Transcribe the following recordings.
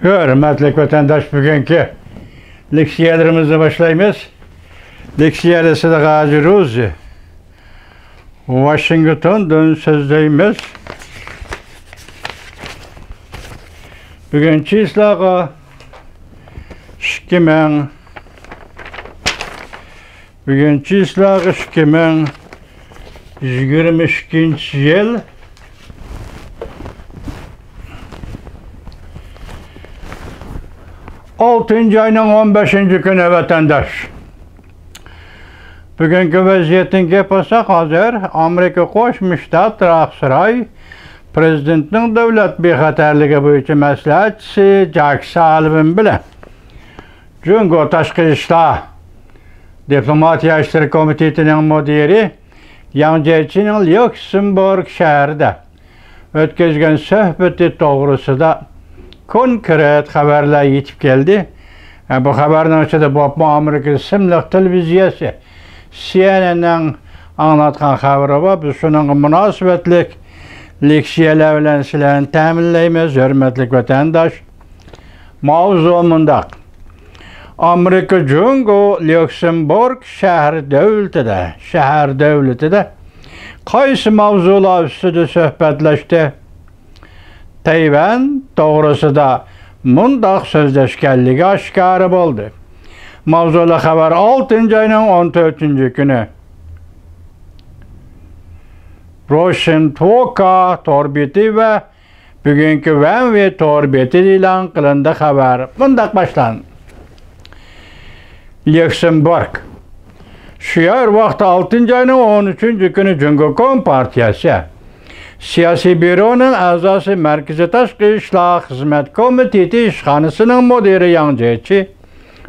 Hürmetli vatandaş, bugünkü leksiyalarımızı başlayımız. Leksiyada Gazi Ruzi Washington'dan sözdeyimiz. Bugün çislağa 2022 yıl 6. ayının 15. günü vatandaş. Bugünkü vaziyetin gepasa hazır Amerika Qo'shma Shtatlar Aqsray Prezidentning davlat bexatarligi bo'yicha maslahatchisi Jack Sullivan bilan Jungo Tashqi ishlar Diplomatiya ishlar komitetining mudiri Yang Jiechining Lyuksemburg shahrida o'tkazgan suhbati to'g'risida konkret xabarlar yetib keldi. Bu xabarning ichida Bob Amerika ismli televiziyasi CNN'ning anlatgan xabari bor. Biz shuning munosabatli leksiyalar bilan sizlarni ta'minlaymiz, hurmatli vatandosh. Mavzu mundaq. Amerika Jungo Lyuksemburg shahar davlatida qaysi mavzular ustida suhbatlashdi? Tayvan to'g'risida mundaq so'zlashganligi oshkora bo'ldi. Mavzular xabar 6. ayning 14. kuni Russian Toka torbeti va bugungi Vanve torbeti e'lon qilindi. Xabar mundaq boshlandi. Lyuksemburg shu vaqtda 6. ayning 13. kuni Jungo partiyasi Siyasi büronun a'zosi Markaziy Tashqi ishlar xizmat komiteti ishxonasining mudiri Yang Jiechi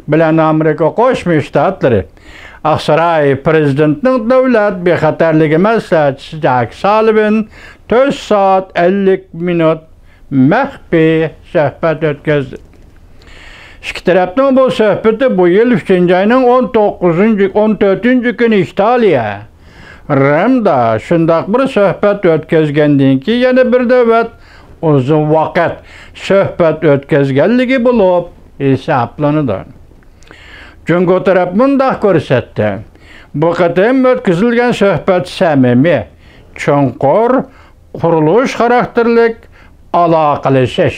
bilan Amerika Qo'shma Shtatlari Aqsray prezidentning davlat bexatarligi maslahatchisi Jack Sullivan 4 soat 50 minut maxfiy suhbat o'tkazdi. İki tarafning bu suhbati bu yil 3. ayning 14. kuni İtaliya Ramda shundaq bir suhbat o'tkazgandan keyin yana bir davlat uzun vaqt suhbat o'tkazganligi bo'lib hisoblanadi. Jungo taraf mundaq ko'rsatdi. Bu qatam o'tkazilgan suhbat samimiy, chunqur, qurilish xarakterlik aloqalashish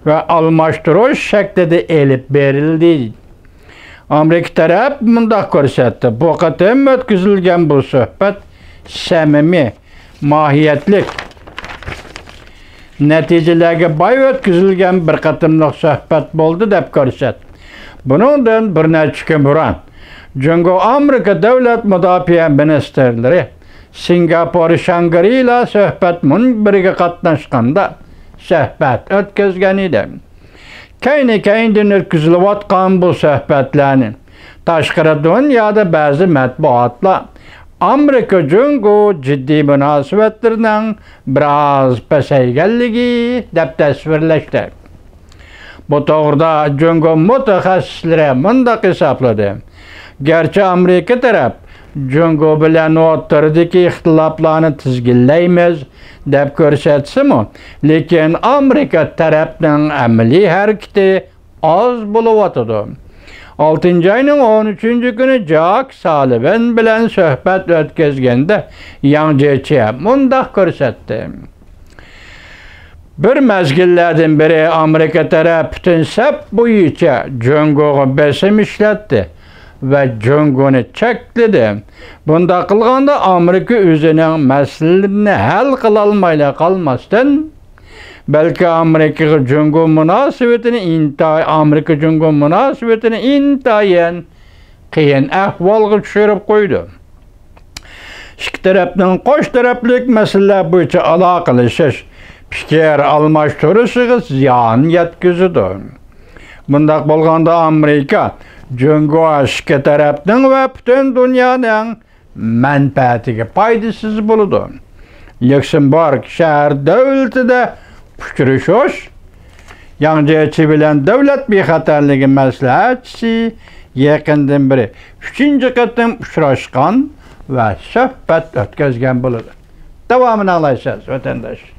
va almashtirish shaklida elib berildi. Amerika taraf mundaq ko'rsatdi. Bu qatam o'tkazilgan bu suhbat samimiy, mohiyatlik, natijalarga boy o'tkazilgan bir qatimliq suhbat bo'ldi deb ko'rsatdi. Buningdan bir necha kun burun Jungo Amerika davlat mudofaa ministrlari Singapur, Shangri-La suhbat munbiriga qatnashganda suhbat o'tkazgan edi. Keyin o'tkazilayotgan bu suhbatlarning tashqari dunyoda ba'zi matbuotlar Amerika Jungo jiddiy munosabatlarning biroz pasayganligi deb tasvirlashdi. Bu to'g'rida Jungo mutaxassislari mundaq hisobladi. Garchi Amerika taraf Jungo bilan o'rtadagi ixtiloflarni tizginlaymiz deb ko'rsatsa-mu, lekin Amerika tarafining amaliy harakati oz bo'layotdi. 6. ayning 13. kuni Jack Sullivan bilan suhbat o'tkazganda Yang Jiechi mundaq ko'rsatdi. Bir mezgillerden beri Amerika tarafı bütün sap bo'yicha Jungo'ga besim ishlatdi ve Jungo'ni chekladi. Bunda qilganda Amerika o'zining masalalarini hal qila olmay qolmasdan, balki Amerika Jungo munosabatini intayin qiyin ahvolga tushirib qo'ydi. Ikki tarafning qo'sh taraflik masalalar bo'yicha aloqalashish, fikir almashtirishiga ziyon yetkazadi. Bundaq bo'lganda Amerika Jungo ikki tarafning va butun dunyoning manfaatiga foydasiz bo'ladi. Lyuksemburg shahar davlatida uchrashish Yang Jiechi bilan davlat bexatarligi maslahatchisi yaqindan beri 3. qatim uchrashgan va suhbat o'tkazgan bo'ladi. Davomini anglaysiz vatandosh.